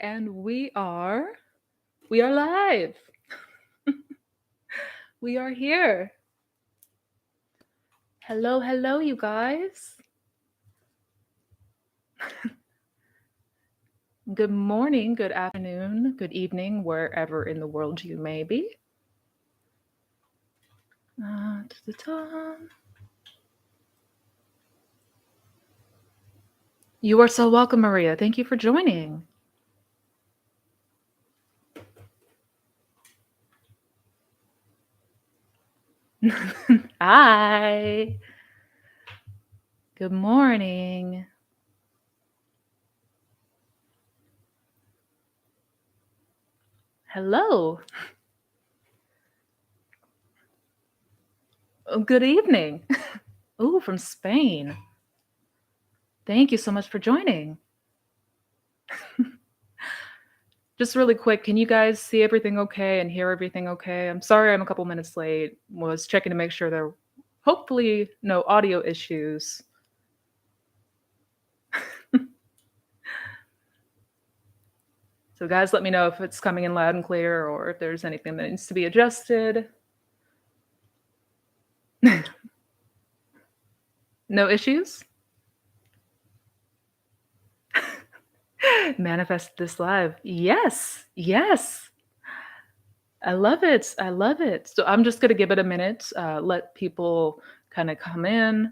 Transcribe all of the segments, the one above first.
And we are live. We are here. Hello, hello, you guys. Good morning, good afternoon, good evening, wherever in the world you may be. Ta-ta-ta. You are so welcome, Maria. Thank you for joining. Hi. Good morning. Hello. Good evening. Oh, from Spain. Thank you so much for joining. Just really quick, can you guys see everything okay and hear everything okay? I'm sorry I'm a couple minutes late. Was checking to make sure there hopefully no audio issues. So guys, let me know if it's coming in loud and clear or if there's anything that needs to be adjusted. No issues? Manifest this live. Yes. Yes. I love it. I love it. So I'm just going to give it a minute, let people kind of come in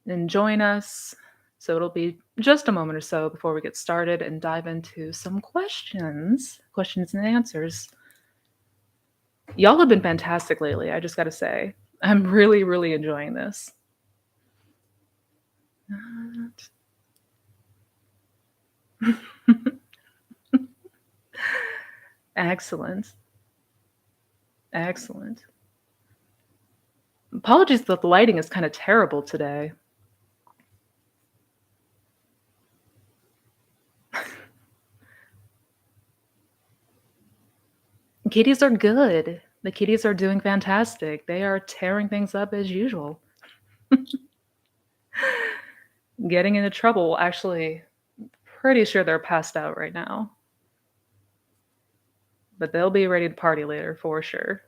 and join us. So it'll be just a moment or so before we get started and dive into some questions and answers. Y'all have been fantastic lately, I just got to say. I'm really, really enjoying this. Excellent. Excellent. Apologies that the lighting is kind of terrible today. Kitties are good. The kitties are doing fantastic. They are tearing things up as usual. Getting into trouble, actually, pretty sure they're passed out right now. But they'll be ready to party later for sure.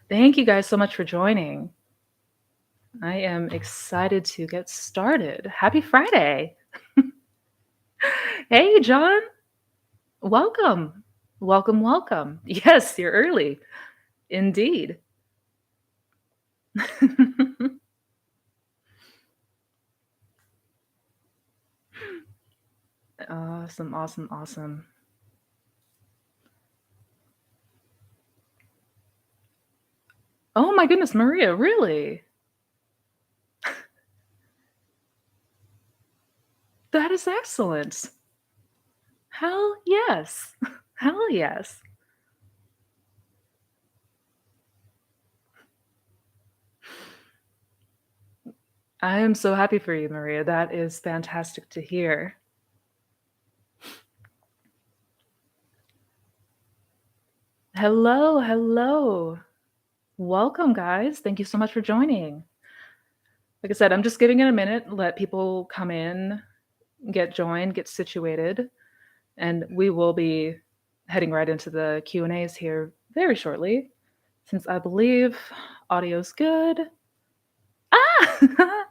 Thank you guys so much for joining. I am excited to get started. Happy Friday. Hey, John. Welcome. Welcome, welcome. Yes, you're early. Indeed. Awesome, awesome, awesome. Oh my goodness, Maria, really? That is excellent. Hell yes. Hell yes. I am so happy for you, Maria. That is fantastic to hear. Hello, hello. Welcome, guys. Thank you so much for joining. Like I said, I'm just giving it a minute, let people come in, get joined, get situated, and we will be heading right into the Q&As here very shortly, since I believe audio's good. Ah!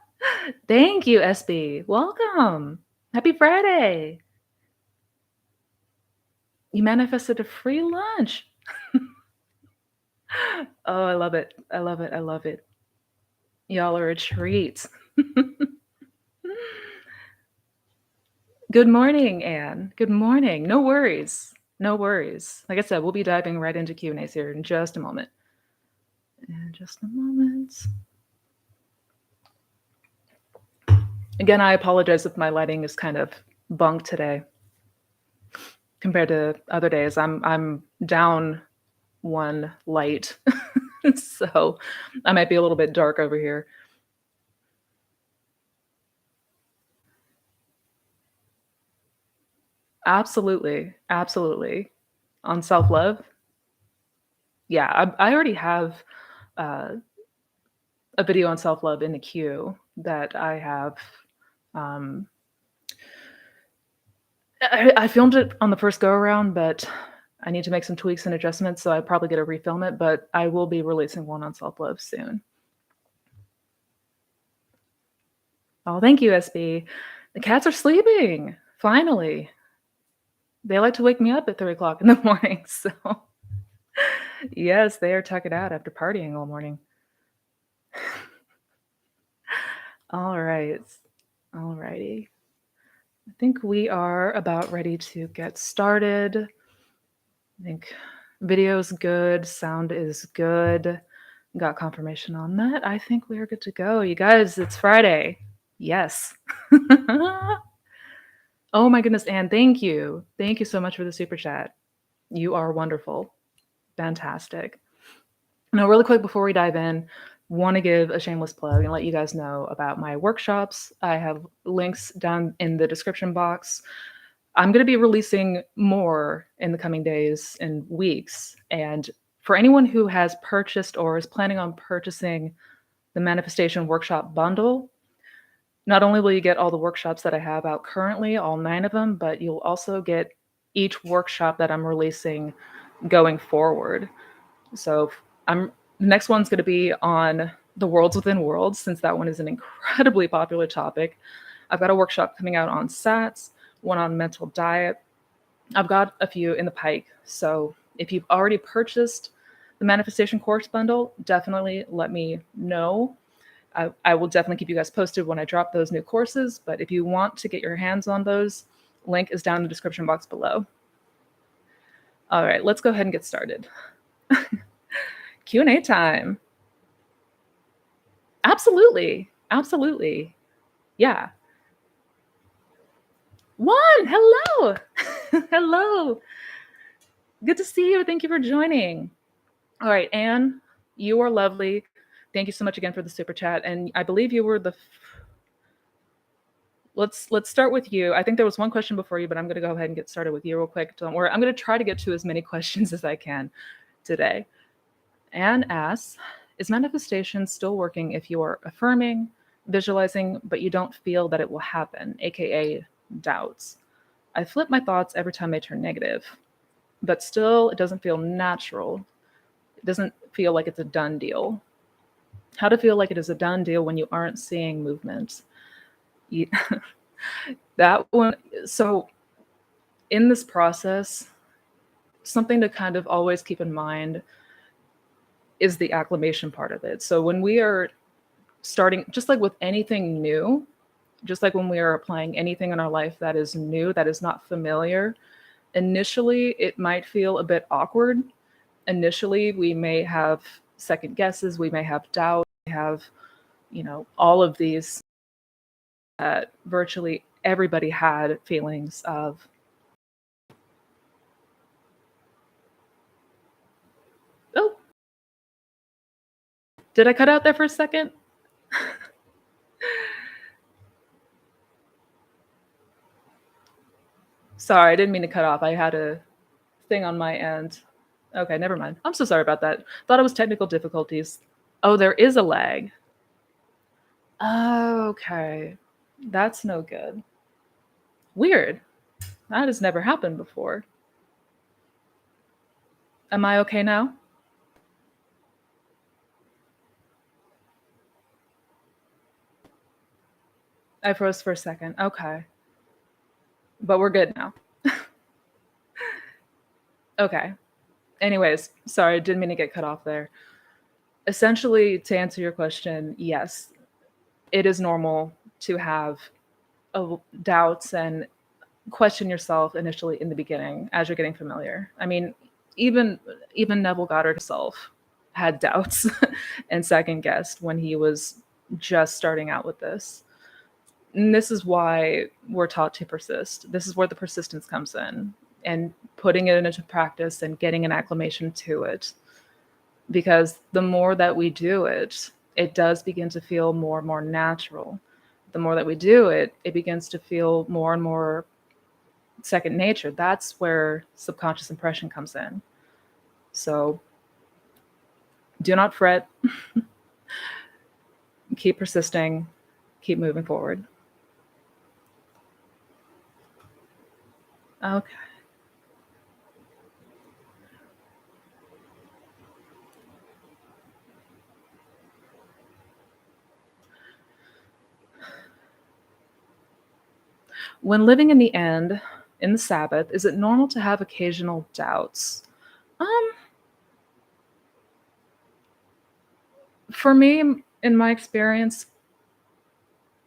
Thank you, SB. Welcome. Happy Friday. You manifested a free lunch. Oh, I love it. I love it. I love it. Y'all are a treat. Good morning, Anne. Good morning. No worries. No worries. Like I said, we'll be diving right into Q&As here in just a moment. In just a moment. Again, I apologize if my lighting is kind of bunk today compared to other days. I'm down one light, so I might be a little bit dark over here. Absolutely, absolutely. On self-love, yeah, I already have uh, a video on self-love in the queue that I have I filmed it on the first go around, but I need to make some tweaks and adjustments, so I probably get to refilm it, but I will be releasing one on self-love soon. Oh, thank you, SB. The cats are sleeping, finally. They like to wake me up at 3 o'clock in the morning, so yes, they are tuck it out after partying all morning. All right. Alrighty. I think we are about ready to get started. I think video's good, sound is good. Got confirmation on that. I think we are good to go. You guys, it's Friday. Yes. Oh my goodness, Anne, thank you. Thank you so much for the super chat. You are wonderful. Fantastic. Now, really quick before we dive in, want to give a shameless plug and let you guys know about my workshops. I have links down in the description box. I'm going to be releasing more in the coming days and weeks. And for anyone who has purchased or is planning on purchasing the Manifestation Workshop bundle, not only will you get all the workshops that I have out currently, all 9 of them, but you'll also get each workshop that I'm releasing going forward. So the next one's going to be on the worlds within worlds, since that one is an incredibly popular topic. I've got a workshop coming out on SATs, one on mental diet. I've got a few in the pike. So if you've already purchased the Manifestation Course Bundle, definitely let me know. I will definitely keep you guys posted when I drop those new courses. But if you want to get your hands on those, link is down in the description box below. All right, let's go ahead and get started. Q&A time. Absolutely. Absolutely. Yeah. One. Hello. Hello. Good to see you. Thank you for joining. All right, Anne, you are lovely. Thank you so much again for the super chat. And I believe you were the let's start with you. I think there was one question before you, but I'm going to go ahead and get started with you real quick. Don't worry. I'm going to try to get to as many questions as I can today. Anne asks, is manifestation still working if you are affirming, visualizing, but you don't feel that it will happen, aka doubts? I flip my thoughts every time they turn negative, but still it doesn't feel natural. It doesn't feel like it's a done deal. How to feel like it is a done deal when you aren't seeing movement. That one. So in this process, something to kind of always keep in mind is the acclimation part of it. So when we are starting, just like with anything new, just like when we are applying anything in our life that is new, that is not familiar, initially it might feel a bit awkward. Initially, we may have second guesses, we may have doubt, we have, all of these that virtually everybody had feelings of. Oh, did I cut out there for a second? Sorry, I didn't mean to cut off. I had a thing on my end. Okay, never mind. I'm so sorry about that. Thought it was technical difficulties. Oh, there is a lag. Okay. That's no good. Weird. That has never happened before. Am I okay now? I froze for a second. Okay. But we're good now. Okay. Anyways, sorry, didn't mean to get cut off there. Essentially, to answer your question, yes, it is normal to have doubts and question yourself initially in the beginning as you're getting familiar. I mean, even Neville Goddard himself had doubts and second guessed when he was just starting out with this. And this is why we're taught to persist. This is where the persistence comes in, and putting it into practice and getting an acclimation to it. Because the more that we do it, it does begin to feel more and more natural. The more that we do it, it begins to feel more and more second nature. That's where subconscious impression comes in. So do not fret. Keep persisting. Keep moving forward. Okay. When living in the end, in the Sabbath, is it normal to have occasional doubts? Um, for me, in my experience,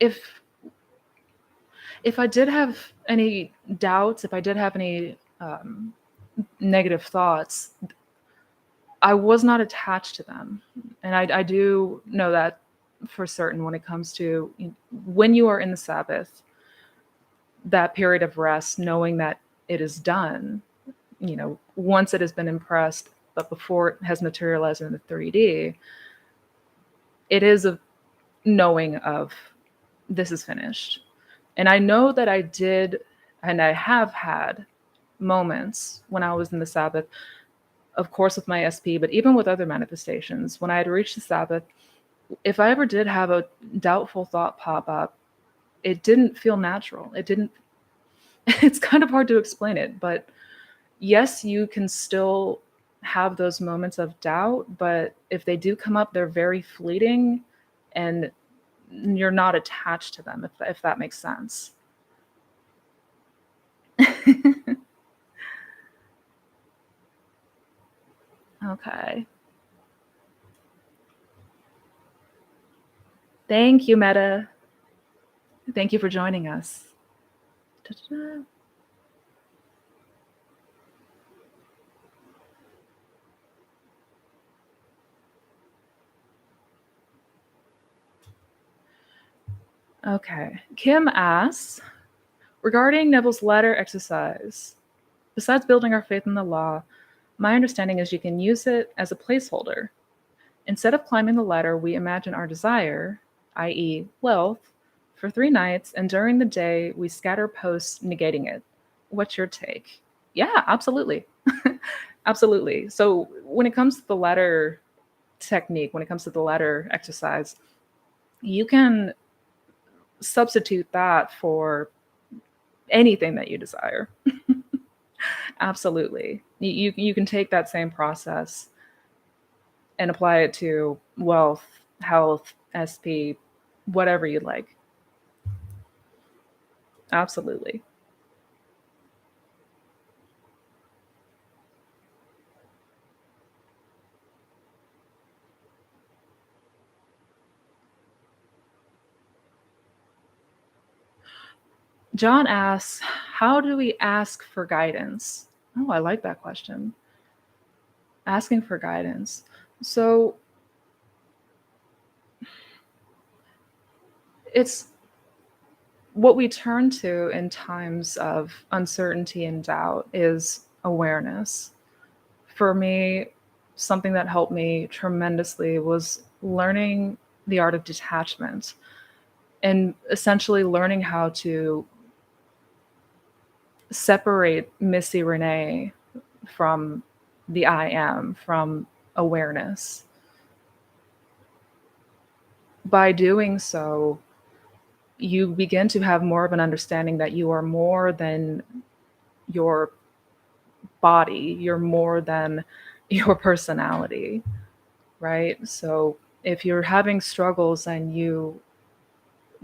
if if I did have any doubts, if I did have any negative thoughts, I was not attached to them, and I do know that for certain when it comes to when you are in the Sabbath, that period of rest, knowing that it is done. Once it has been impressed, but before it has materialized in the 3D, it is a knowing of this is finished. And I know that I did, and I have had moments when I was in the Sabbath, of course, with my SP, but even with other manifestations, when I had reached the Sabbath, if I ever did have a doubtful thought pop up, it didn't feel natural. It didn't, it's kind of hard to explain it, but yes, you can still have those moments of doubt, but if they do come up, they're very fleeting and you're not attached to them, if that makes sense. Okay. Thank you, Meta. Thank you for joining us. Ta-ta-da. Okay. Kim asks regarding Neville's ladder exercise, besides building our faith in the law, my understanding is you can use it as a placeholder. Instead of climbing the ladder, we imagine our desire, i.e., wealth, for 3 nights, and during the day, we scatter posts negating it. What's your take? Yeah, absolutely. Absolutely. So, when it comes to the ladder technique, when it comes to the ladder exercise, you can substitute that for anything that you desire. Absolutely. You can take that same process and apply it to wealth, health, SP, whatever you'd like. Absolutely. John asks, how do we ask for guidance? Oh, I like that question. Asking for guidance. So it's what we turn to in times of uncertainty and doubt is awareness. For me, something that helped me tremendously was learning the art of detachment and essentially learning how to separate Missy Renee from the I am, from awareness. By doing so, you begin to have more of an understanding that you are more than your body, you're more than your personality, right? So if you're having struggles and you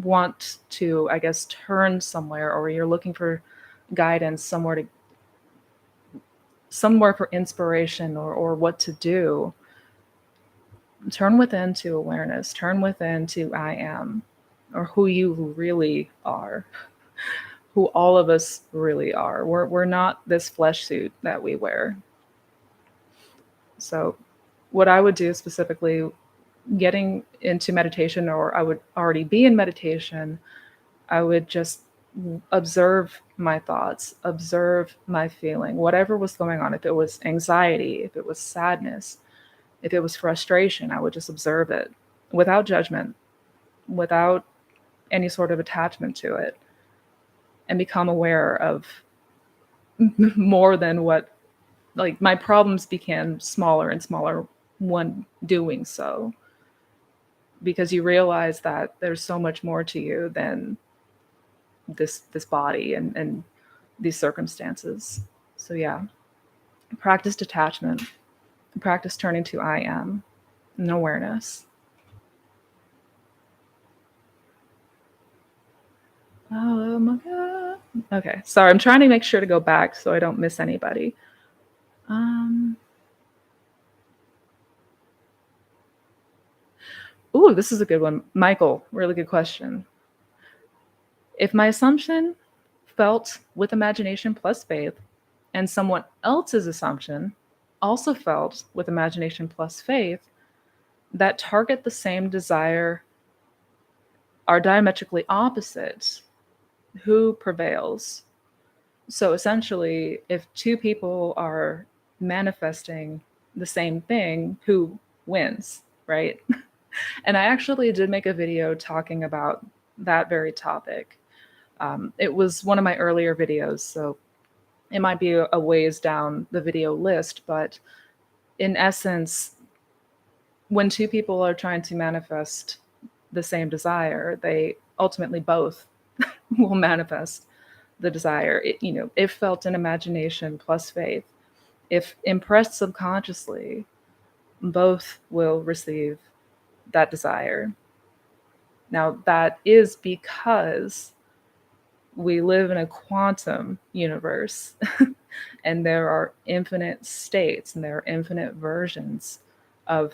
want to, I guess, turn somewhere or you're looking for guidance somewhere for inspiration or what to do, turn within to awareness, turn within to I am, or who you really are, who all of us really are. We're not this flesh suit that we wear. So, what I would do specifically, getting into meditation, or I would already be in meditation, I would just observe my thoughts, observe my feeling, whatever was going on. If it was anxiety, if it was sadness, if it was frustration, I would just observe it without judgment, without any sort of attachment to it, and become aware of more than what, like, my problems became smaller and smaller when doing so, because you realize that there's so much more to you than this body and these circumstances. So yeah, practice detachment, practice turning to I am and awareness. Oh my God. Okay, sorry, I'm trying to make sure to go back so I don't miss anybody. Um, Ooh, this is a good one. Michael, really good question. If my assumption felt with imagination plus faith, and someone else's assumption also felt with imagination plus faith, that target the same desire are diametrically opposite, who prevails? So essentially, if two people are manifesting the same thing, who wins, right? And I actually did make a video talking about that very topic. It was one of my earlier videos, so it might be a ways down the video list, but in essence, when two people are trying to manifest the same desire, they ultimately both will manifest the desire. If felt in imagination plus faith, if impressed subconsciously, both will receive that desire. Now, that is because we live in a quantum universe and there are infinite states and there are infinite versions of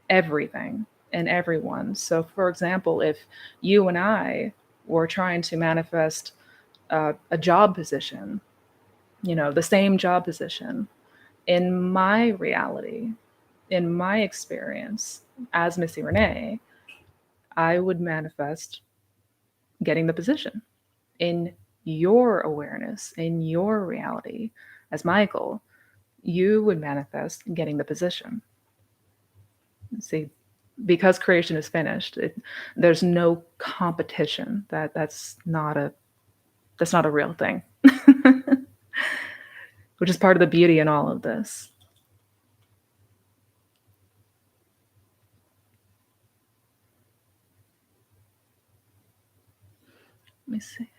everything and everyone. So, for example, if you and I were trying to manifest a job position, the same job position, in my reality, in my experience as Missy Renee, I would manifest getting the position. In your awareness, in your reality, as Michael, you would manifest getting the position. See, because creation is finished, there's no competition. That's not a real thing, which is part of the beauty in all of this. Let me see.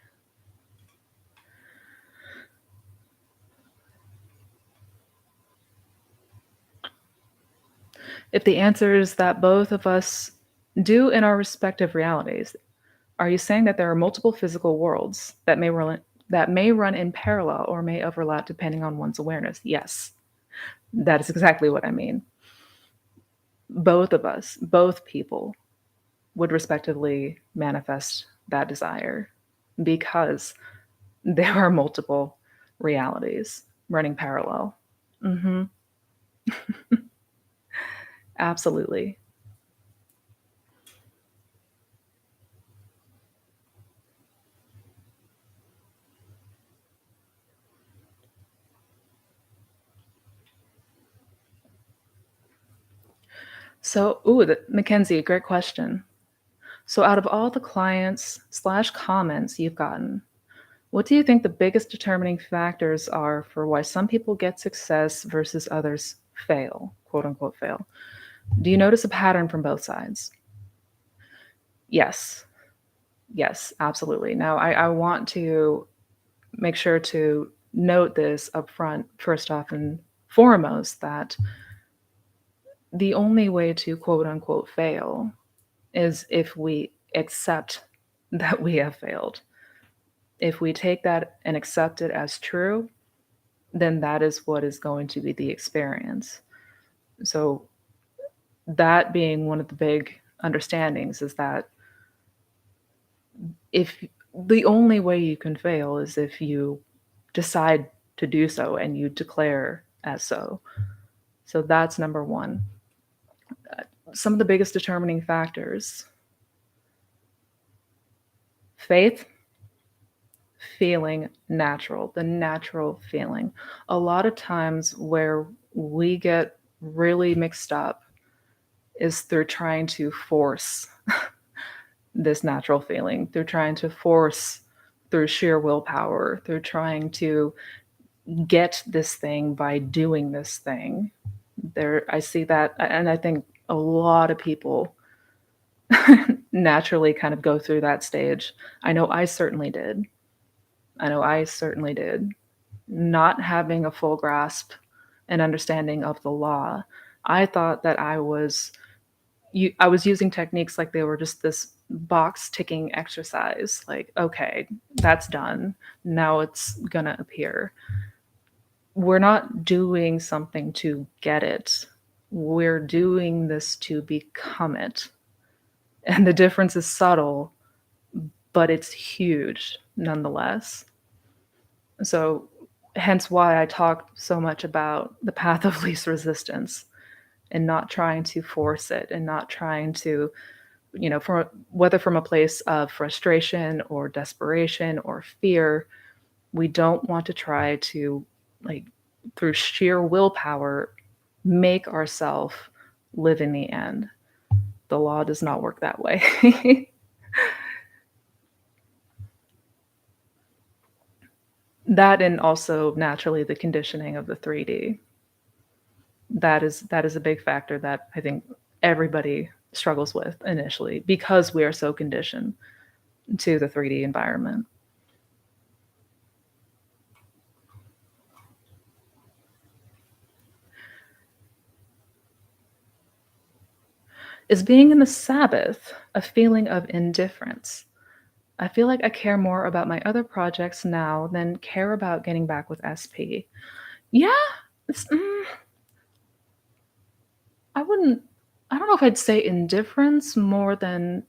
If the answer is that both of us do in our respective realities, are you saying that there are multiple physical worlds that may run in parallel or may overlap depending on one's awareness? Yes, that is exactly what I mean. Both of us, both people, would respectively manifest that desire because there are multiple realities running parallel. Hmm. Absolutely. So, Mackenzie, great question. So, out of all the clients slash comments you've gotten, what do you think the biggest determining factors are for why some people get success versus others fail, quote unquote fail? Do you notice a pattern from both sides? Yes. Yes, absolutely. Now, I want to make sure to note this up front, first off and foremost, that the only way to quote unquote fail is if we accept that we have failed. If we take that and accept it as true, then that is what is going to be the experience. So, that being one of the big understandings is that if the only way you can fail is if you decide to do so and you declare as so. So that's number one. Some of the biggest determining factors: faith, feeling natural, the natural feeling. A lot of times where we get really mixed up is through trying to force this natural feeling, through trying to force through sheer willpower, through trying to get this thing by doing this thing. I see that, and I think a lot of people naturally kind of go through that stage. I know I certainly did. I know I certainly did. Not having a full grasp and understanding of the law, I thought that I was using techniques like they were just this box ticking exercise. Like, okay, that's done. Now it's gonna appear. We're not doing something to get it. We're doing this to become it. And the difference is subtle, but it's huge nonetheless. So, hence why I talk so much about the path of least resistance and not trying to force it and not trying to, from whether from a place of frustration or desperation or fear, we don't want to try to, like, through sheer willpower, make ourselves live in the end. The law does not work that way. That and also naturally the conditioning of the 3D. That is a big factor that I think everybody struggles with initially because we are so conditioned to the 3D environment. Is being in the Sabbath a feeling of indifference? I feel like I care more about my other projects now than care about getting back with SP. Yeah, it's, I wouldn't. I don't know if I'd say indifference more than.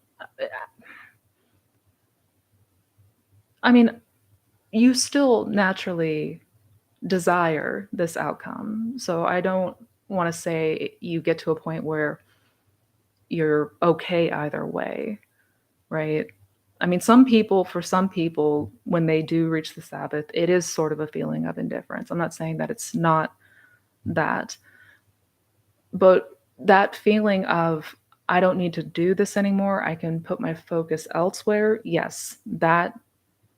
I mean, you still naturally desire this outcome. So I don't want to say you get to a point where you're okay either way, right? I mean, for some people, when they do reach the Sabbath, it is sort of a feeling of indifference. I'm not saying that it's not that, but that feeling of, I don't need to do this anymore, I can put my focus elsewhere. Yes, that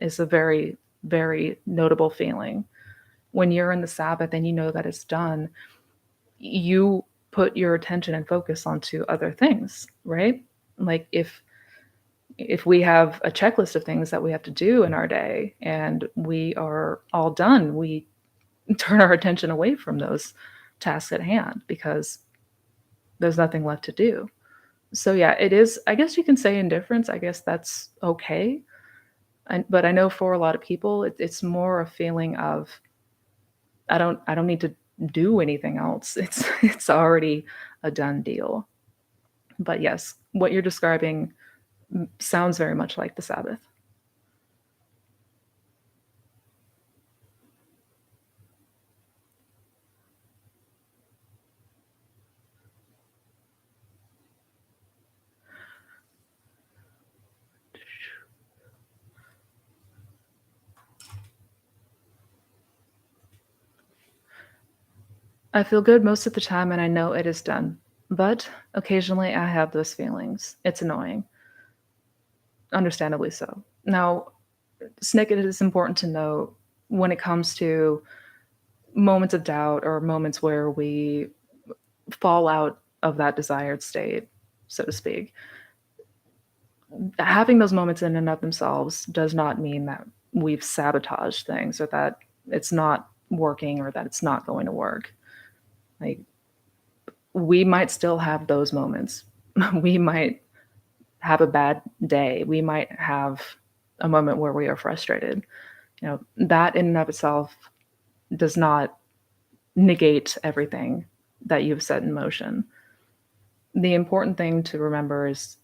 is a very, very notable feeling. When you're in the Sabbath and you know that it's done, you put your attention and focus onto other things, right? Like if we have a checklist of things that we have to do in our day and we are all done, we turn our attention away from those tasks at hand because there's nothing left to do. So yeah, it is, I guess you can say indifference. I guess that's okay. But I know for a lot of people, it's more a feeling of I don't need to do anything else. It's already a done deal. But yes, what you're describing sounds very much like the Sabbath. I feel good most of the time and I know it is done. But occasionally I have those feelings. It's annoying, understandably so. Now, Snicket, it is important to note when it comes to moments of doubt or moments where we fall out of that desired state, so to speak, having those moments in and of themselves does not mean that we've sabotaged things or that it's not working or that it's not going to work. Like, we might still have those moments. We might have a bad day. We might have a moment where we are frustrated. That in and of itself does not negate everything that you've set in motion. The important thing to remember is,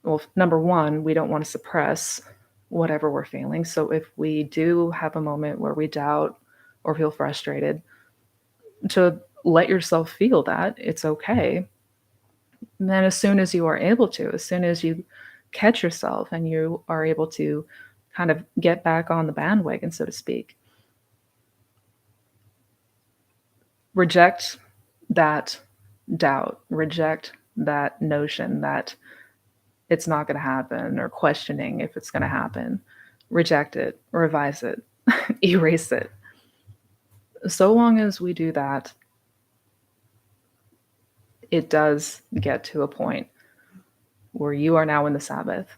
well, number one, we don't want to suppress whatever we're feeling. So if we do have a moment where we doubt or feel frustrated, to let yourself feel that, it's okay. And then as soon as you are able to, as soon as you catch yourself and you are able to kind of get back on the bandwagon, so to speak, reject that doubt, reject that notion that it's not going to happen or questioning if it's going to happen. Reject it, revise it, erase it. So long as we do that, it does get to a point where you are now in the Sabbath.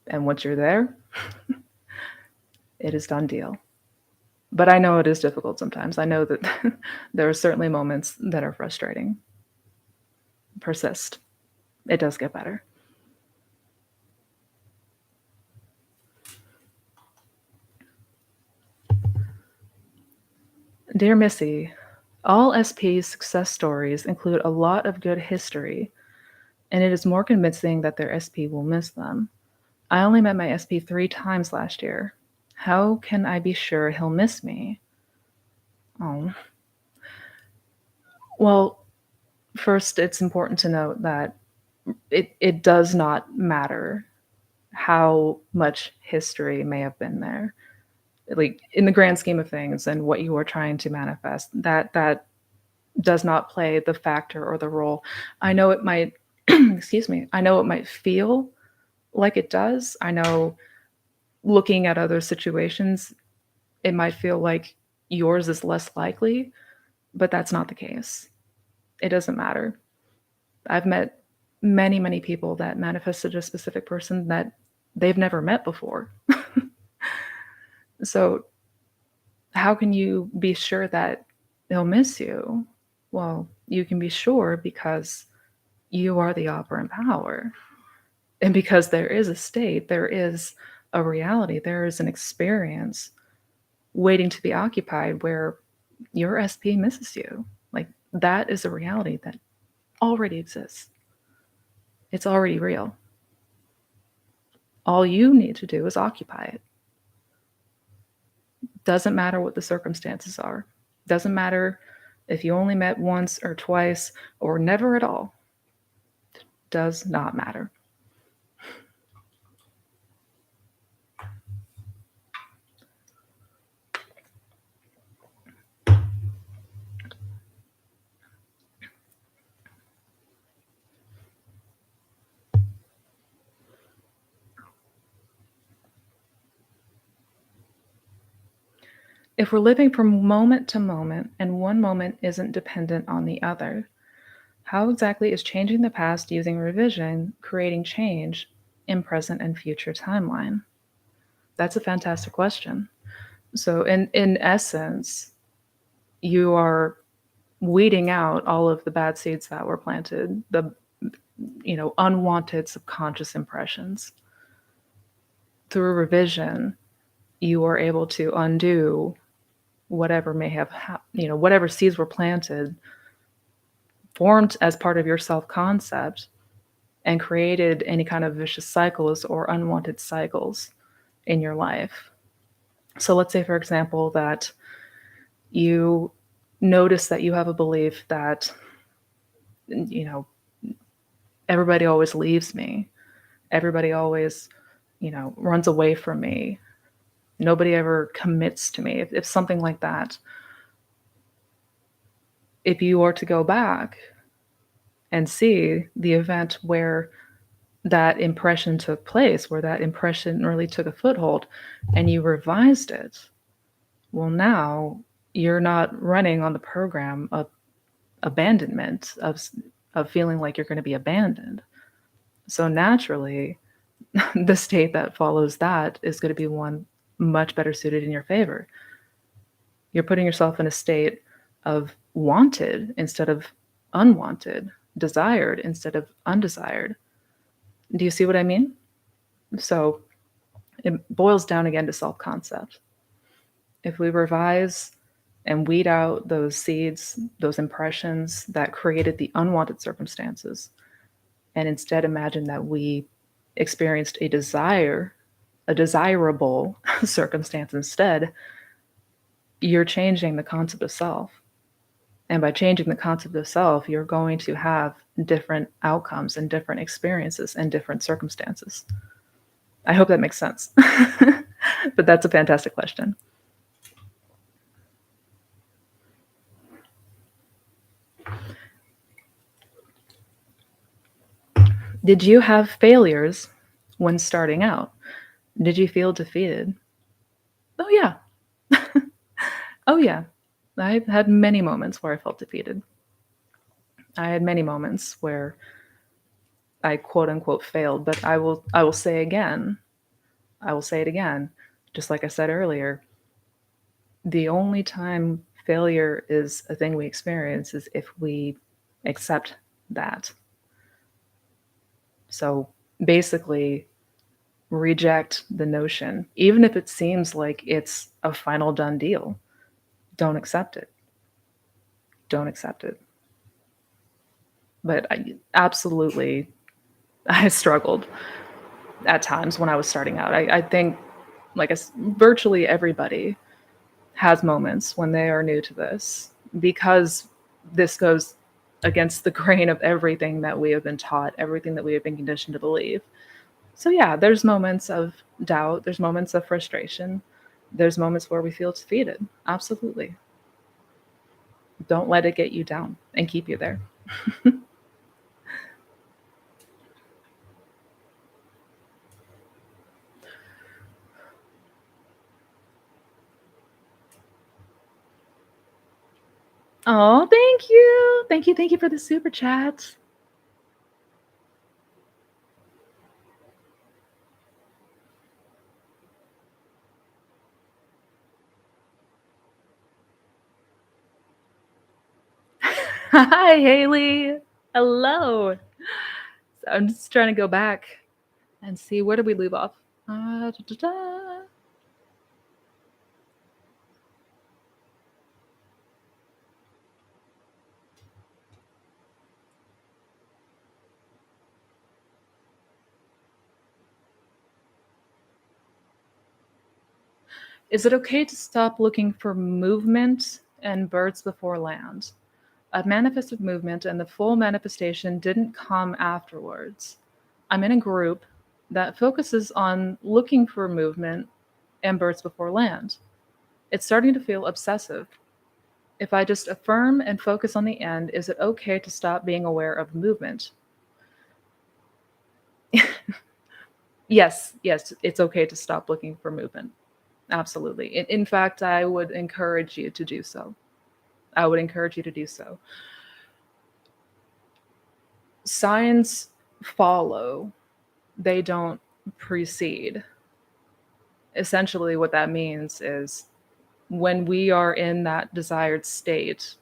And once you're there, it is done deal. But I know it is difficult sometimes. I know that there are certainly moments that are frustrating. Persist. It does get better. Dear Missy, all SP's success stories include a lot of good history, and it is more convincing that their SP will miss them. I only met my SP 3 times last year. How can I be sure he'll miss me? Oh. Well, first, it's important to note that it does not matter how much history may have been there. Like in the grand scheme of things and what you are trying to manifest, that does not play the factor or the role. I know it might excuse me, I know it might feel like it does. I know looking at other situations, it might feel like yours is less likely, but that's not the case. It doesn't matter. I've met many, many people that manifested a specific person that they've never met before. So, how can you be sure that they'll miss you? Well, you can be sure because you are the operant power. And because there is a state, there is a reality, there is an experience waiting to be occupied where your SP misses you. Like that is a reality that already exists. It's already real. All you need to do is occupy it. Doesn't matter what the circumstances are. Doesn't matter if you only met once or twice or never at all. Does not matter. If we're living from moment to moment and one moment isn't dependent on the other, how exactly is changing the past using revision creating change in present and future timeline? That's a fantastic question. So in essence, you are weeding out all of the bad seeds that were planted, the unwanted subconscious impressions. Through revision, you are able to undo whatever may have whatever seeds were planted, formed as part of your self-concept and created any kind of vicious cycles or unwanted cycles in your life. So let's say, for example, that you notice that you have a belief that, everybody always leaves me. Everybody always, runs away from me. Nobody ever commits to me. If something like that, if you are to go back and see the event where that impression took place, where that impression really took a foothold, and you revised it, well, now you're not running on the program of abandonment, of feeling like you're going to be abandoned. So naturally, the state that follows that is going to be one much better suited in your favor. You're putting yourself in a state of wanted instead of unwanted, desired instead of undesired. Do you see what I mean? So it boils down again to self-concept. If we revise and weed out those seeds, those impressions that created the unwanted circumstances, and instead imagine that we experienced a desirable circumstance instead, you're changing the concept of self. And by changing the concept of self, you're going to have different outcomes and different experiences and different circumstances. I hope that makes sense. But that's a fantastic question. Did you have failures when starting out? Did you feel defeated? Oh, yeah. Oh, yeah. I had many moments where I felt defeated. I had many moments where I quote unquote failed, but I will say again, I will say it again, just like I said earlier, the only time failure is a thing we experience is if we accept that. So basically, reject the notion, even if it seems like it's a final done deal. Don't accept it. Don't accept it. But absolutely, I struggled at times when I was starting out. I think, like virtually everybody has moments when they are new to this because this goes against the grain of everything that we have been taught, everything that we have been conditioned to believe. So, yeah, there's moments of doubt, there's moments of frustration, there's moments where we feel defeated. Absolutely. Don't let it get you down and keep you there. Oh, thank you. Thank you. Thank you for the super chat. Hi, Haley. Hello. So I'm just trying to go back and see where did we leave off? Da, da, da. Is it okay to stop looking for movement and birds before land? I've manifested movement, and the full manifestation didn't come afterwards. I'm in a group that focuses on looking for movement and birds before land. It's starting to feel obsessive. If I just affirm and focus on the end, is it okay to stop being aware of movement? Yes, yes, it's okay to stop looking for movement. Absolutely. In fact, I would encourage you to do so. I would encourage you to do so. Signs follow, they don't precede. Essentially, what that means is when we are in that desired state,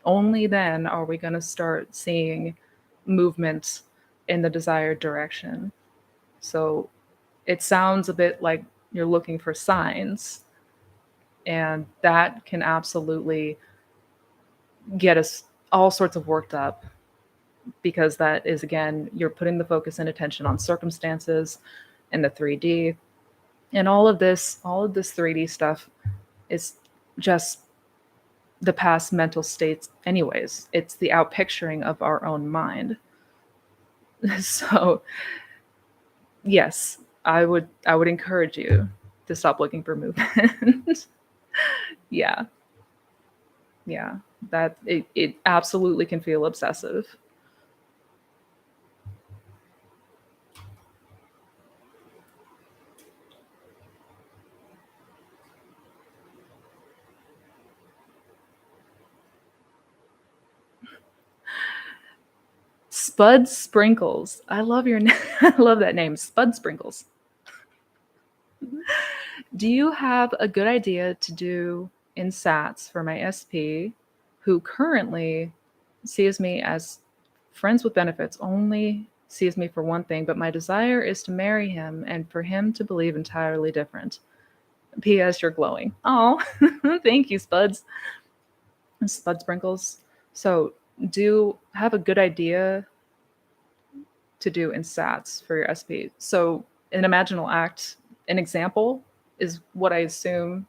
only then are we going to start seeing movement in the desired direction. So it sounds a bit like you're looking for signs, and that can absolutely get us all sorts of worked up because that is, again, you're putting the focus and attention on circumstances and the 3D. And all of this 3D stuff is just the past mental states anyways. It's the outpicturing of our own mind. So yes, I would encourage you to stop looking for movement. Yeah. Yeah. That it absolutely can feel obsessive. Spud Sprinkles. I love your name. I love that name. Spud Sprinkles. Do you have a good idea to do in SATs for my SP who currently sees me as friends with benefits, only sees me for one thing, but my desire is to marry him and for him to believe entirely different? P.S. You're glowing. Oh, thank you, Spuds. Spud Sprinkles. So, do have a good idea to do in SATs for your SP. So, an imaginal act, an example is what I assume.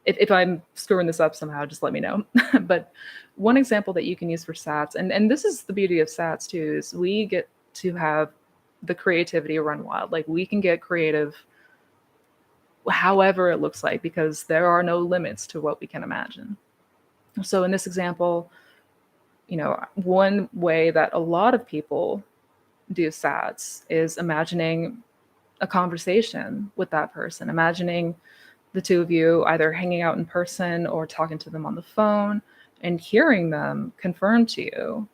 If I'm screwing this up somehow, just let me know. But one example that you can use for SATs, and this is the beauty of SATs too, is we get to have the creativity run wild. Like we can get creative however it looks like because there are no limits to what we can imagine. So in this example, one way that a lot of people do SATs is imagining a conversation with that person, imagining the two of you either hanging out in person or talking to them on the phone and hearing them confirm to you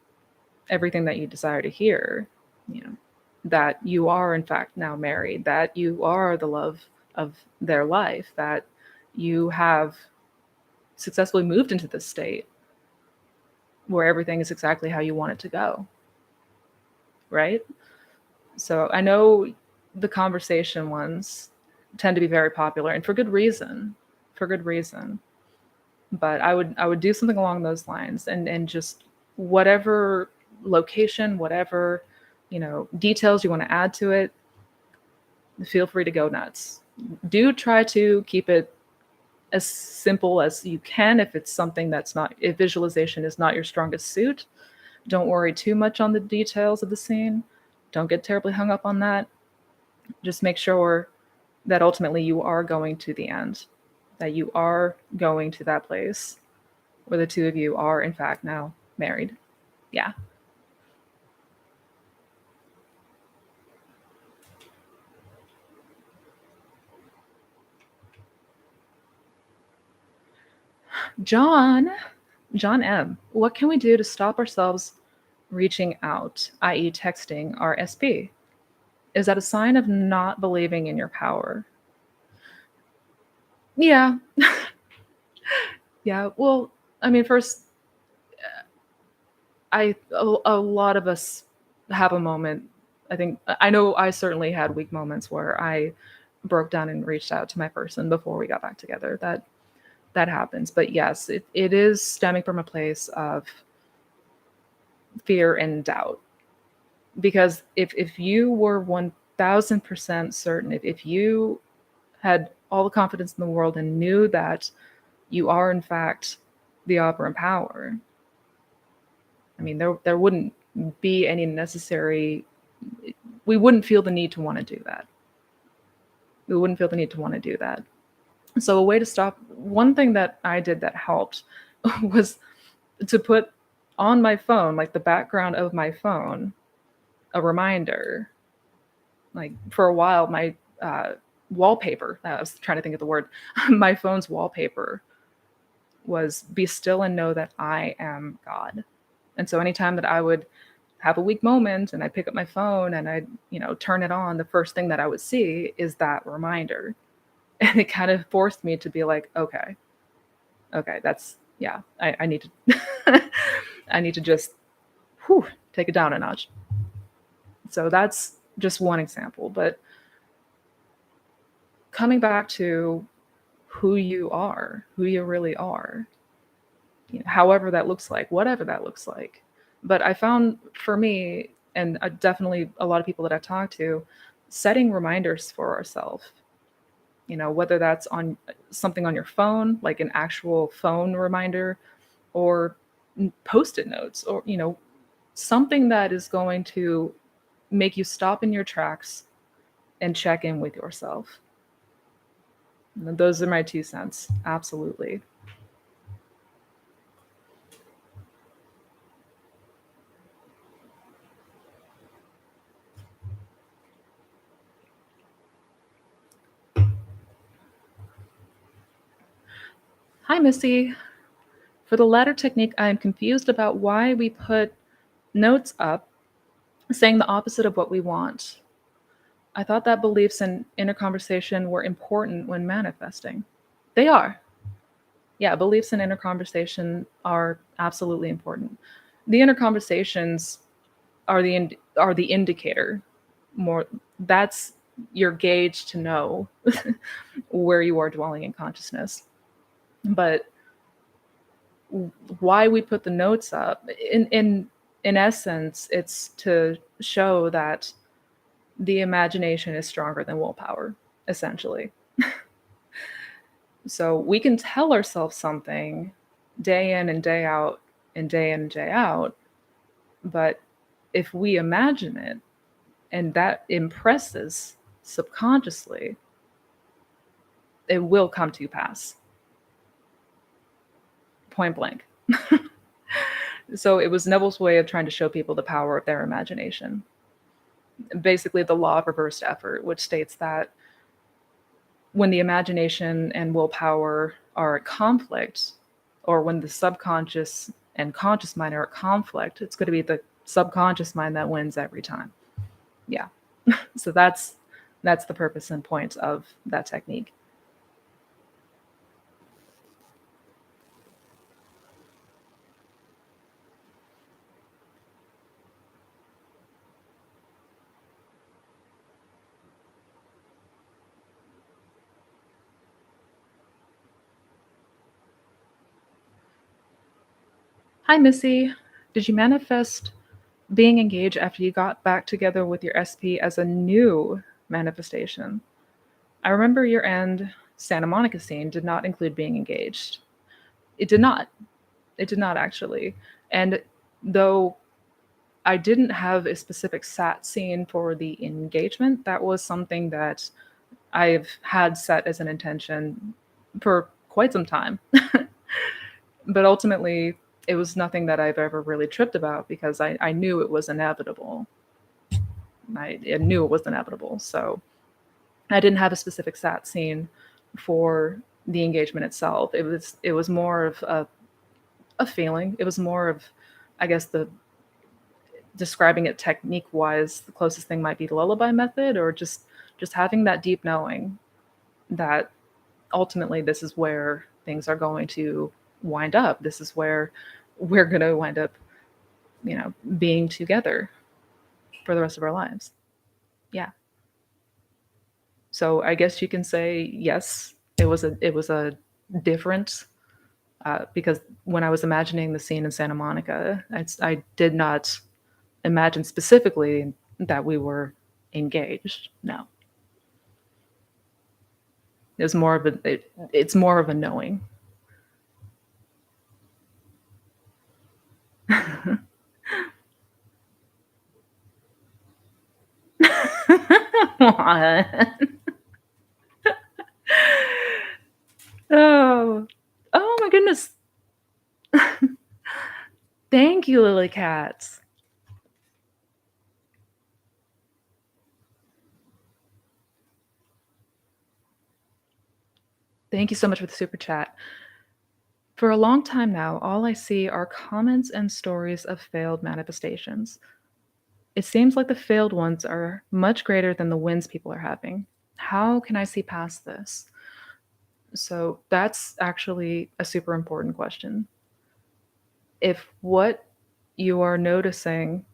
everything that you desire to hear. You know, that you are in fact now married, that you are the love of their life, that you have successfully moved into this state where everything is exactly how you want it to go, right? So I know the conversation ones tend to be very popular and for good reason, for good reason. But I would do something along those lines and just whatever location, whatever, details you want to add to it, feel free to go nuts. Do try to keep it as simple as you can if it's something that's not, if visualization is not your strongest suit. Don't worry too much on the details of the scene. Don't get terribly hung up on that. Just make sure that ultimately you are going to the end, that you are going to that place where the two of you are, in fact, now married. Yeah. John, John M., what can we do to stop ourselves reaching out, i.e., texting our SP? Is that a sign of not believing in your power? Yeah. Yeah. Well, I mean, first, a lot of us have a moment. I think I know I certainly had weak moments where I broke down and reached out to my person before we got back together. That happens. But yes, it is stemming from a place of fear and doubt. Because if you were 1000% certain, if you had all the confidence in the world and knew that you are in fact the operant power, I mean, there wouldn't be any necessary. We wouldn't feel the need to want to do that. We wouldn't feel the need to want to do that. So a way to stop. One thing that I did that helped was to put on my phone, like the background of my phone, a reminder. Like for a while, my wallpaper. I was trying to think of the word. My phone's wallpaper was "Be still and know that I am God." And so anytime that I would have a weak moment and I pick up my phone and I, turn it on, the first thing that I would see is that reminder. And it kind of forced me to be like, okay, that's, yeah, I need to, I need to just, take it down a notch. So that's just one example. But coming back to who you are, who you really are, however that looks like, whatever that looks like. But I found for me, and definitely a lot of people that I've talked to, setting reminders for ourselves, whether that's on something on your phone, like an actual phone reminder, or post-it notes, or, something that is going to make you stop in your tracks and check in with yourself. And those are my 2 cents. Absolutely. Hi, Missy. For the latter technique, I am confused about why we put notes up saying the opposite of what we want. I thought that beliefs and inner conversation were important when manifesting. They are. Yeah, beliefs and inner conversation are absolutely important. The inner conversations are the indicator. More, that's your gauge to know where you are dwelling in consciousness. But why we put the notes up, in essence, it's to show that the imagination is stronger than willpower, essentially. So we can tell ourselves something day in and day out and day in and day out, but if we imagine it and that impresses subconsciously, it will come to pass. Point blank. So it was Neville's way of trying to show people the power of their imagination. Basically, the law of reversed effort, which states that when the imagination and willpower are at conflict, or when the subconscious and conscious mind are at conflict, it's going to be the subconscious mind that wins every time. Yeah. So that's the purpose and point of that technique. Hi, Missy. Did you manifest being engaged after you got back together with your SP as a new manifestation? I remember your end Santa Monica scene did not include being engaged. It did not. It did not actually. And though I didn't have a specific sat scene for the engagement, that was something that I've had set as an intention for quite some time. But ultimately, it was nothing that I've ever really tripped about because I knew it was inevitable. I knew it was inevitable. So I didn't have a specific sat scene for the engagement itself. It was more of a feeling. It was more of, I guess, the describing it technique wise, the closest thing might be the lullaby method, or just having that deep knowing that ultimately this is where things are going to wind up. This is where we're going to wind up, being together for the rest of our lives. Yeah. So I guess you can say yes. It was a different because when I was imagining the scene in Santa Monica, I did not imagine specifically that we were engaged. No, it's more of a knowing. What? Oh, oh my goodness! Thank you, Lily Cats. Thank you so much for the super chat. For a long time now, all I see are comments and stories of failed manifestations. It seems like the failed ones are much greater than the wins people are having. How can I see past this? So that's actually a super important question. If what you are noticing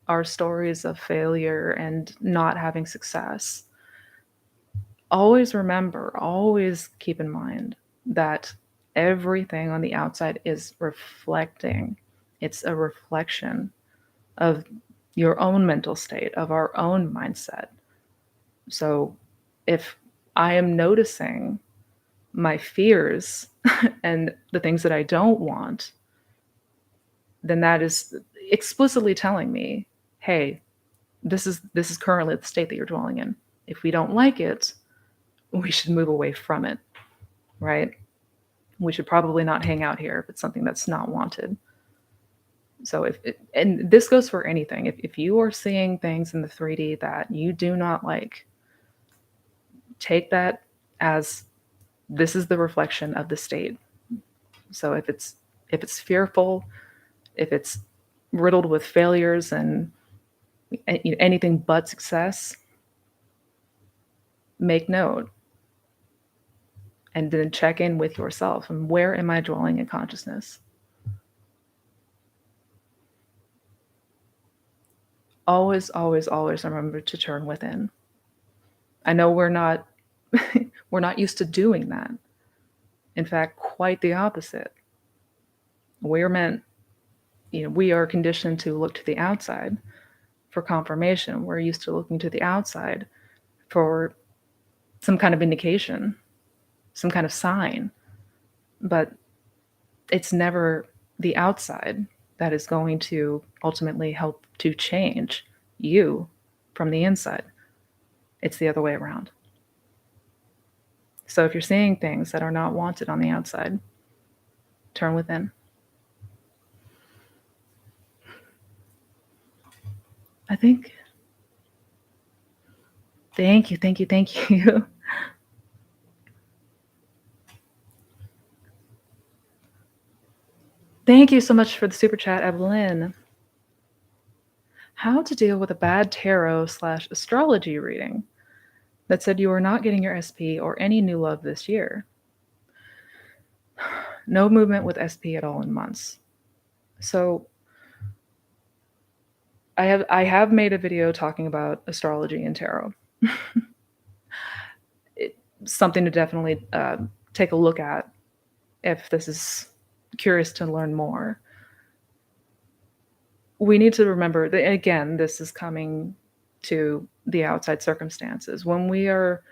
are stories of failure and not having success, always remember, always keep in mind that everything on the outside is reflecting. It's a reflection of your own mental state, of our own mindset. So if I am noticing my fears and the things that I don't want, then that is explicitly telling me, hey, this is currently the state that you're dwelling in. If we don't like it, we should move away from it, right? We should probably not hang out here if it's something that's not wanted. So and this goes for anything. If you are seeing things in the 3D that you do not like, take that as this is the reflection of the state. So if it's fearful, if it's riddled with failures and anything but success, make note and then check in with yourself and where am I dwelling in consciousness? Always, always, always remember to turn within. I know we're not we're not used to doing that. In fact, quite the opposite. We're meant, we are conditioned to look to the outside for confirmation. We're used to looking to the outside for some kind of indication, some kind of sign. But it's never the outside that is going to ultimately help to change you from the inside. It's the other way around. So if you're seeing things that are not wanted on the outside, turn within. I think. Thank you, thank you, thank you. Thank you so much for the super chat, Evelyn. How to deal with a bad tarot/astrology reading that said you are not getting your SP or any new love this year. No movement with SP at all in months. So I have made a video talking about astrology and tarot. It, something to definitely take a look at if this is curious to learn more. We need to remember that, again, this is coming to the outside circumstances. When we are,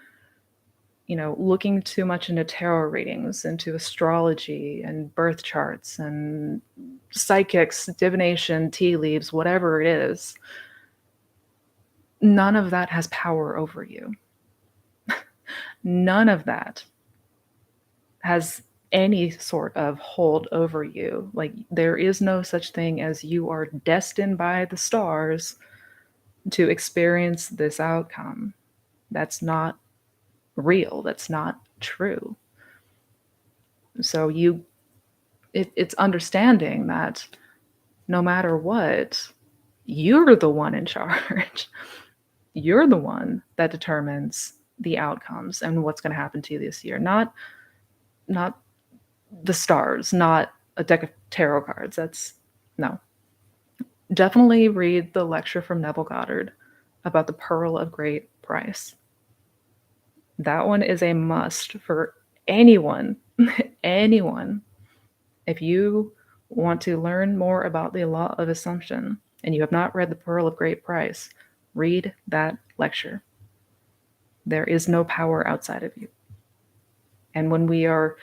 looking too much into tarot readings, into astrology and birth charts and psychics, divination, tea leaves, whatever it is, none of that has power over you. None of that has any sort of hold over you. Like, there is no such thing as you are destined by the stars to experience this outcome. That's not real. That's not true. So it's understanding that no matter what, you're the one in charge. You're the one that determines the outcomes and what's going to happen to you this year, not the stars, not a deck of tarot cards. That's no. Definitely read the lecture from Neville Goddard about the pearl of great price. That one is a must for anyone. Anyone. If you want to learn more about the law of assumption and you have not read the pearl of great price, read that lecture. There is no power outside of you. And when we are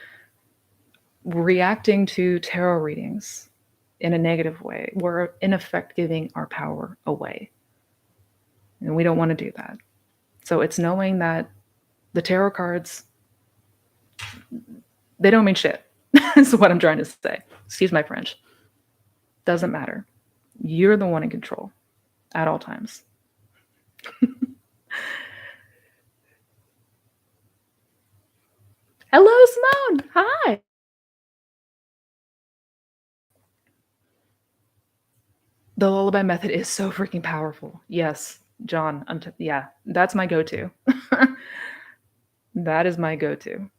reacting to tarot readings in a negative way, we're in effect giving our power away. And we don't want to do that. So it's knowing that the tarot cards, they don't mean shit. Is what I'm trying to say. Excuse my French. Doesn't matter. You're the one in control at all times. Hello, Simone. Hi. The Lullaby Method is so freaking powerful. Yes, John. Yeah, that's my go-to. That is my go-to.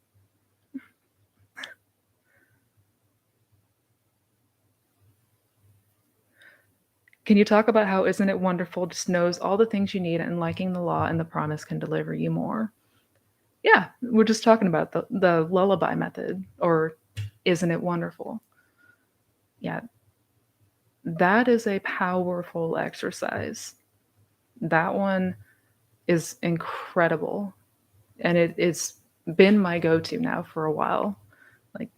Can you talk about how Isn't It Wonderful just knows all the things you need and liking the law and the promise can deliver you more? Yeah, we're just talking about the Lullaby Method, or Isn't It Wonderful? Yeah, that is a powerful exercise. That one is incredible. And it's been my go-to now for a while. Like,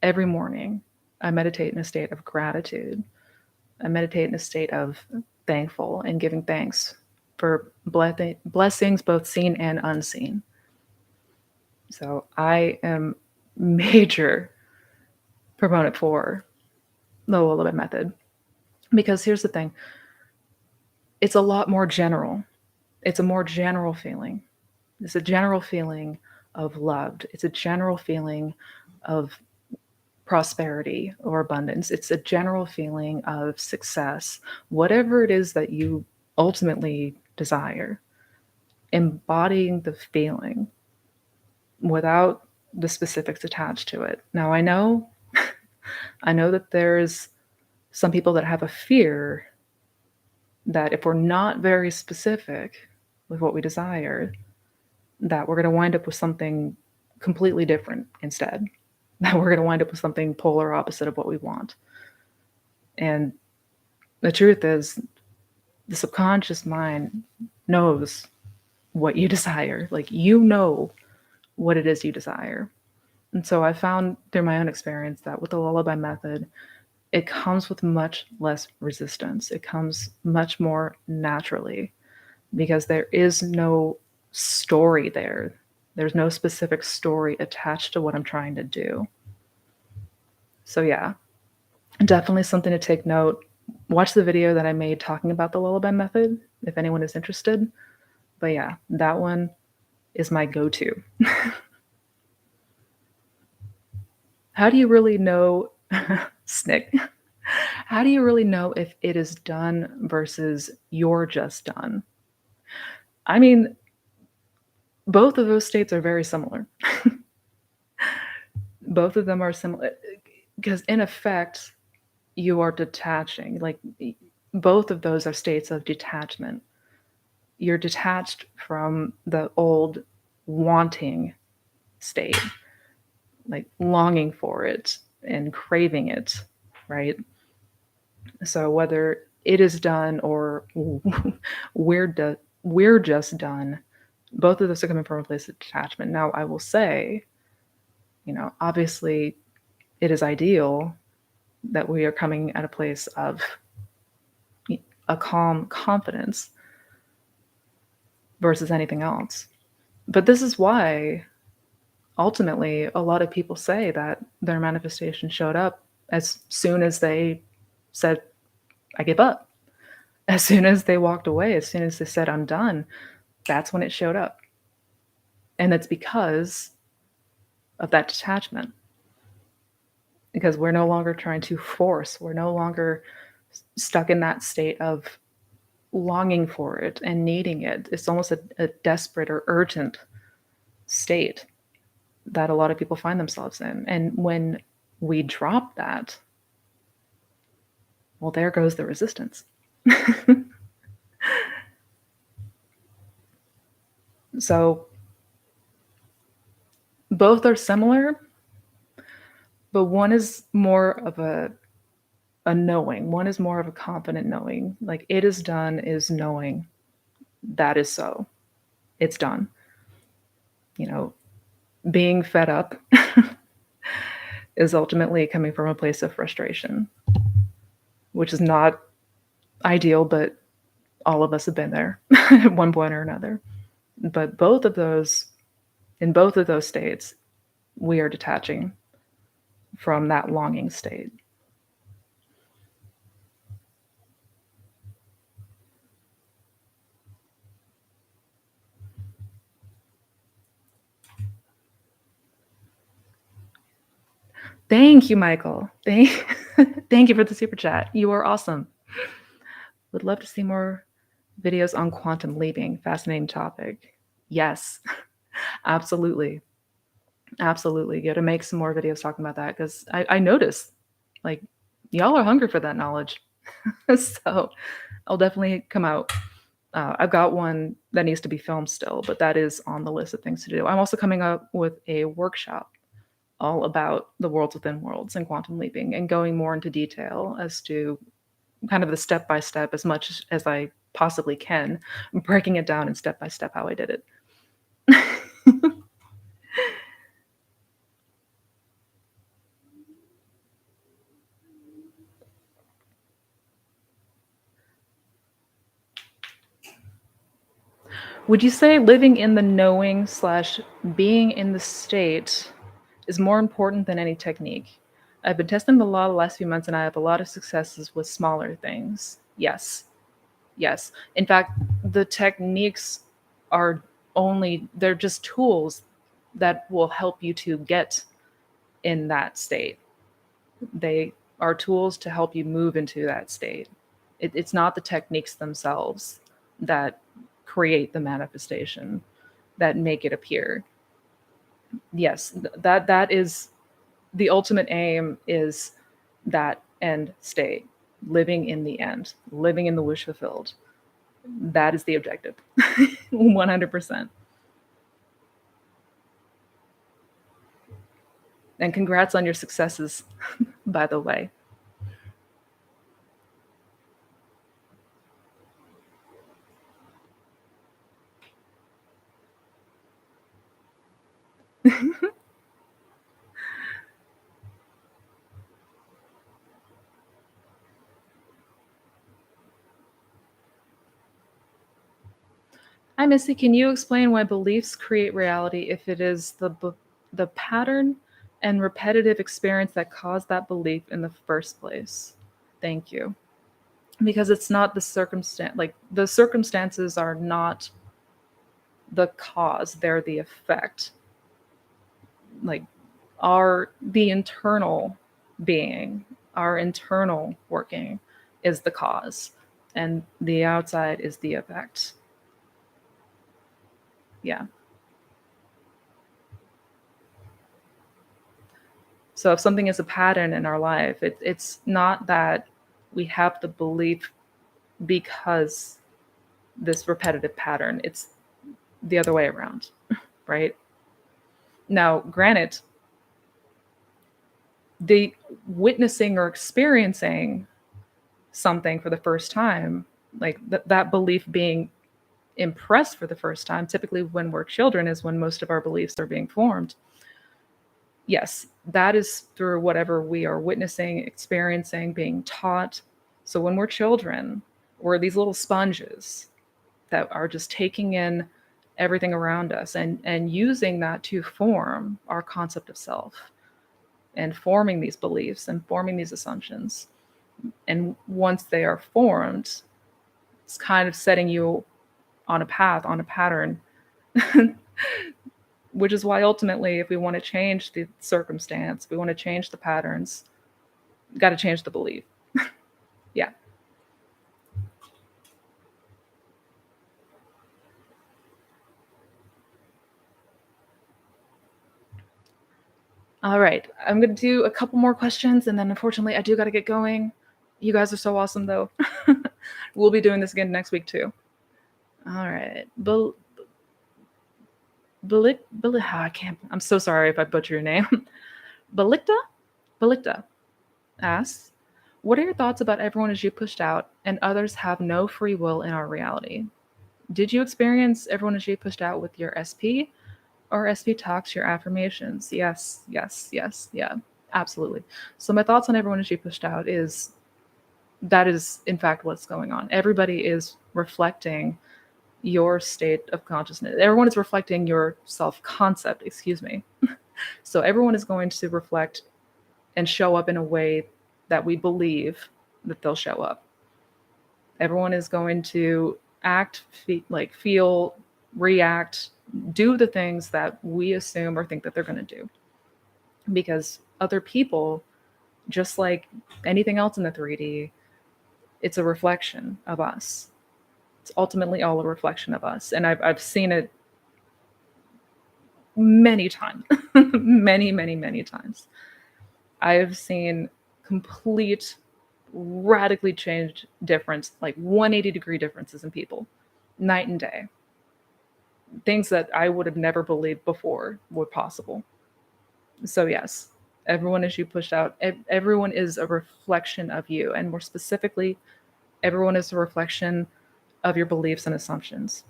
every morning, I meditate in a state of gratitude. I meditate in a state of thankful and giving thanks for blessings, both seen and unseen. So I am major proponent for the Lullaby Method, because here's the thing. It's a lot more general. It's a more general feeling. It's a general feeling of loved. It's a general feeling of prosperity or abundance. It's a general feeling of success. Whatever it is that you ultimately desire, embodying the feeling without the specifics attached to it. Now, I know that there's some people that have a fear that if we're not very specific with what we desire, that we're going to wind up with something completely different instead. That we're going to wind up with something polar opposite of what we want. And the truth is, the subconscious mind knows what you desire. Like, you know what it is you desire. And so I found through my own experience that with the Lullaby Method, it comes with much less resistance. It comes much more naturally because there is no story there. There's no specific story attached to what I'm trying to do. So yeah, definitely something to take note. Watch the video that I made talking about the Lullaby Method if anyone is interested. But yeah, that one is my go-to. How do you really know, Snick? How do you really know if it is done versus you're just done? I mean, both of those states are very similar. Both of them are similar because, in effect, you are detaching. Like, both of those are states of detachment. You're detached from the old wanting state, like longing for it and craving it, right? So whether it is done or we're just done, both of those are coming from a place of detachment. Now, I will say, obviously, it is ideal that we are coming at a place of a calm confidence versus anything else. But this is why ultimately a lot of people say that their manifestation showed up as soon as they said, I give up. As soon as they walked away, as soon as they said, I'm done, that's when it showed up. And it's because of that detachment. Because we're no longer trying to force, we're no longer stuck in that state of longing for it and needing it. It's almost a desperate or urgent state that a lot of people find themselves in. And when we drop that, well, there goes the resistance. So both are similar, but one is more of a knowing. One is more of a confident knowing. Like, it is done is knowing that is so. It's done. You know, being fed up is ultimately coming from a place of frustration, which is not ideal, but all of us have been there at one point or another. But in both of those states, we are detaching from that longing state. Thank you, Michael. Thank you for the super chat. You are awesome. Would love to see more videos on quantum leaping. Fascinating topic. Yes, absolutely. Absolutely. Got to make some more videos talking about that because I notice like y'all are hungry for that knowledge. So I'll definitely come out. I've got one that needs to be filmed still, but that is on the list of things to do. I'm also coming up with a workshop all about the worlds within worlds and quantum leaping and going more into detail as to kind of the step by step as much as I possibly can, breaking it down in step by step how I did it. Would you say living in the knowing slash being in the state is more important than any technique? I've been testing the law the last few months and I have a lot of successes with smaller things. Yes. Yes. In fact, the techniques are they're just tools that will help you to get in that state. They are tools to help you move into that state. It's not the techniques themselves that create the manifestation, that make it appear. Yes, that is the ultimate aim, is that end state, living in the end, living in the wish fulfilled. That is the objective. 100%. And congrats on your successes, by the way. Hi, Missy. Can you explain why beliefs create reality if it is the pattern and repetitive experience that caused that belief in the first place? Thank you. Because it's not the circumstance, like the circumstances are not the cause, they're the effect. Like, are the internal being. Our internal working is the cause, and the outside is the effect. Yeah. So if something is a pattern in our life, it's not that we have the belief because this repetitive pattern, it's the other way around, right? Now, granted, the witnessing or experiencing something for the first time, like that belief being impressed for the first time, typically when we're children is when most of our beliefs are being formed. Yes, that is through whatever we are witnessing, experiencing, being taught. So when we're children, we're these little sponges that are just taking in everything around us and using that to form our concept of self and forming these beliefs and forming these assumptions. And once they are formed, it's kind of setting you on a path, on a pattern, which is why ultimately, if we want to change the circumstance, we want to change the patterns, got to change the belief. Yeah. All right. I'm going to do a couple more questions and then unfortunately I do got to get going. You guys are so awesome though. We'll be doing this again next week too. All right. I can't. I'm so sorry if I butcher your name. Balikta? Balikta asks, what are your thoughts about everyone is you pushed out and others have no free will in our reality? Did you experience everyone is you pushed out with your SP or SP talks your affirmations? Yes, yes, yes, yeah, absolutely. So my thoughts on everyone is you pushed out is that is in fact what's going on. Everybody is reflecting your state of consciousness. Everyone is reflecting your self-concept, excuse me. So everyone is going to reflect and show up in a way that we believe that they'll show up. Everyone is going to act, feel, react, do the things that we assume or think that they're going to do. Because other people, just like anything else in the 3D, it's a reflection of us. It's ultimately all a reflection of us. And I've seen it many times, many, many, many times. I have seen complete, radically changed difference, like 180-degree differences in people, night and day. Things that I would have never believed before were possible. So, yes, everyone is you pushed out, everyone is a reflection of you. And more specifically, everyone is a reflection of your beliefs and assumptions.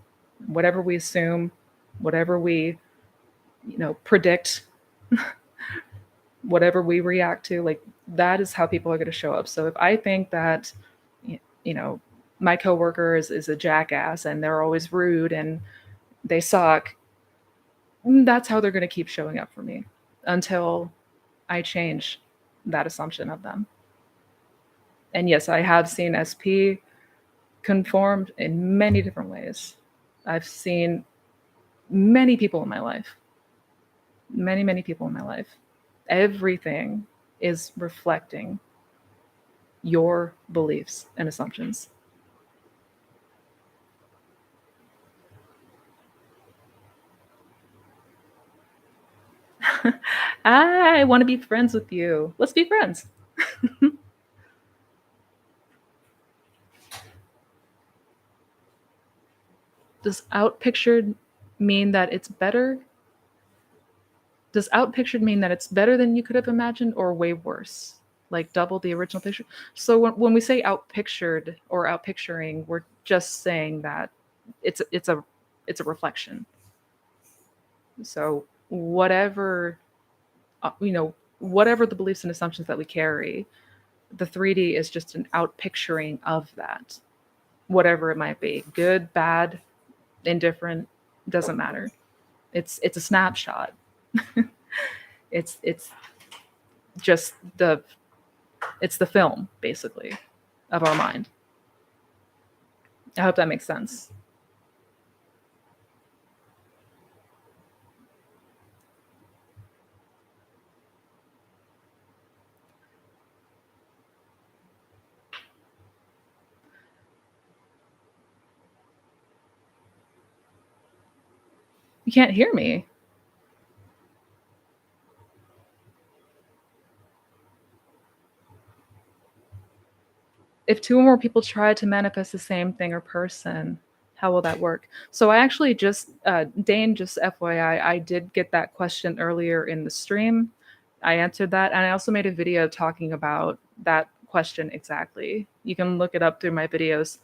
Whatever we assume, whatever we, predict, whatever we react to, like that is how people are going to show up. So if I think that, you know, my coworker is a jackass and they're always rude and they suck, that's how they're going to keep showing up for me until I change that assumption of them. And yes, I have seen SP conformed in many different ways. I've seen many people in my life, many, many people in my life. Everything is reflecting your beliefs and assumptions. I want to be friends with you. Let's be friends. Does outpictured mean that it's better? Does outpictured mean that it's better than you could have imagined or way worse? Like double the original picture? So when we say outpictured or outpicturing, we're just saying that it's a it's a reflection. So whatever the beliefs and assumptions that we carry, the 3D is just an outpicturing of that. Whatever it might be, good, bad, indifferent, doesn't matter. It's a snapshot. It's just the film basically of our mind. I hope that makes sense. You can't hear me. If 2 or more people try to manifest the same thing or person, how will that work? So I actually just, Dane, just FYI, I did get that question earlier in the stream. I answered that, and I also made a video talking about that question exactly. You can look it up through my videos.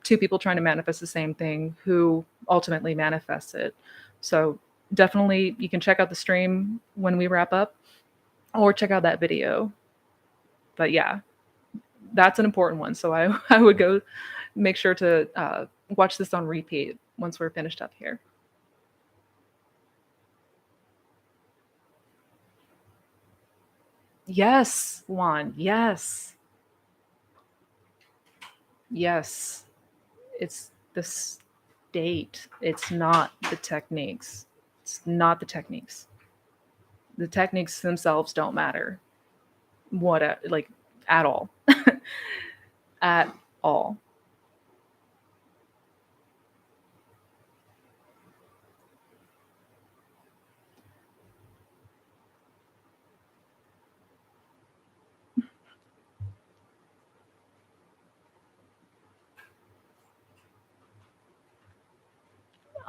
2 people trying to manifest the same thing who ultimately manifests it. So definitely you can check out the stream when we wrap up or check out that video. But yeah, that's an important one. So I I would go make sure to watch this on repeat once we're finished up here. Yes, Juan. Yes. Yes. It's the state. It's not the techniques. It's not the techniques. The techniques themselves don't matter. What, like, at all. At all.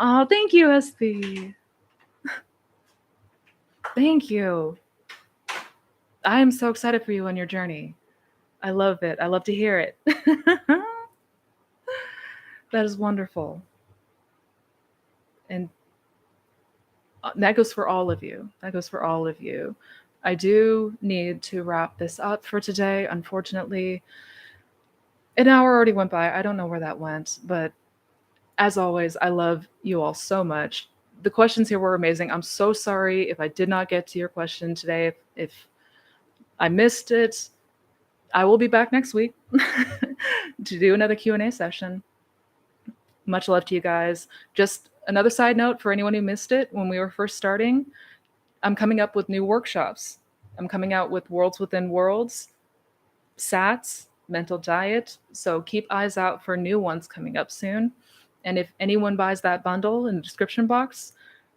Oh, thank you, SB. Thank you. I am so excited for you on your journey. I love it. I love to hear it. That is wonderful. And that goes for all of you. That goes for all of you. I do need to wrap this up for today. Unfortunately, an hour already went by. I don't know where that went, but as always, I love you all so much. The questions here were amazing. I'm so sorry if I did not get to your question today. If I missed it, I will be back next week to do another Q&A session. Much love to you guys. Just another side note for anyone who missed it when we were first starting, I'm coming up with new workshops. I'm coming out with Worlds Within Worlds, SATs, mental diet. So keep eyes out for new ones coming up soon. And if anyone buys that bundle in the description box,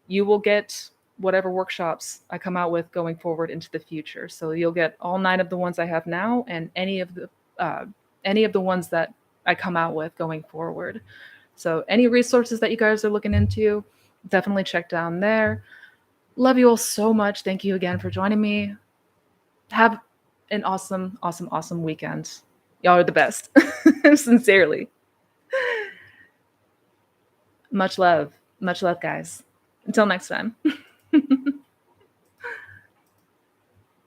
you will get whatever workshops I come out with going forward into the future. So you'll get all 9 of the ones I have now and any of the ones that I come out with going forward. So any resources that you guys are looking into, definitely check down there. Love you all so much. Thank you again for joining me. Have an awesome, awesome, awesome weekend. Y'all are the best. Sincerely. Much love. Much love, guys. Until next time.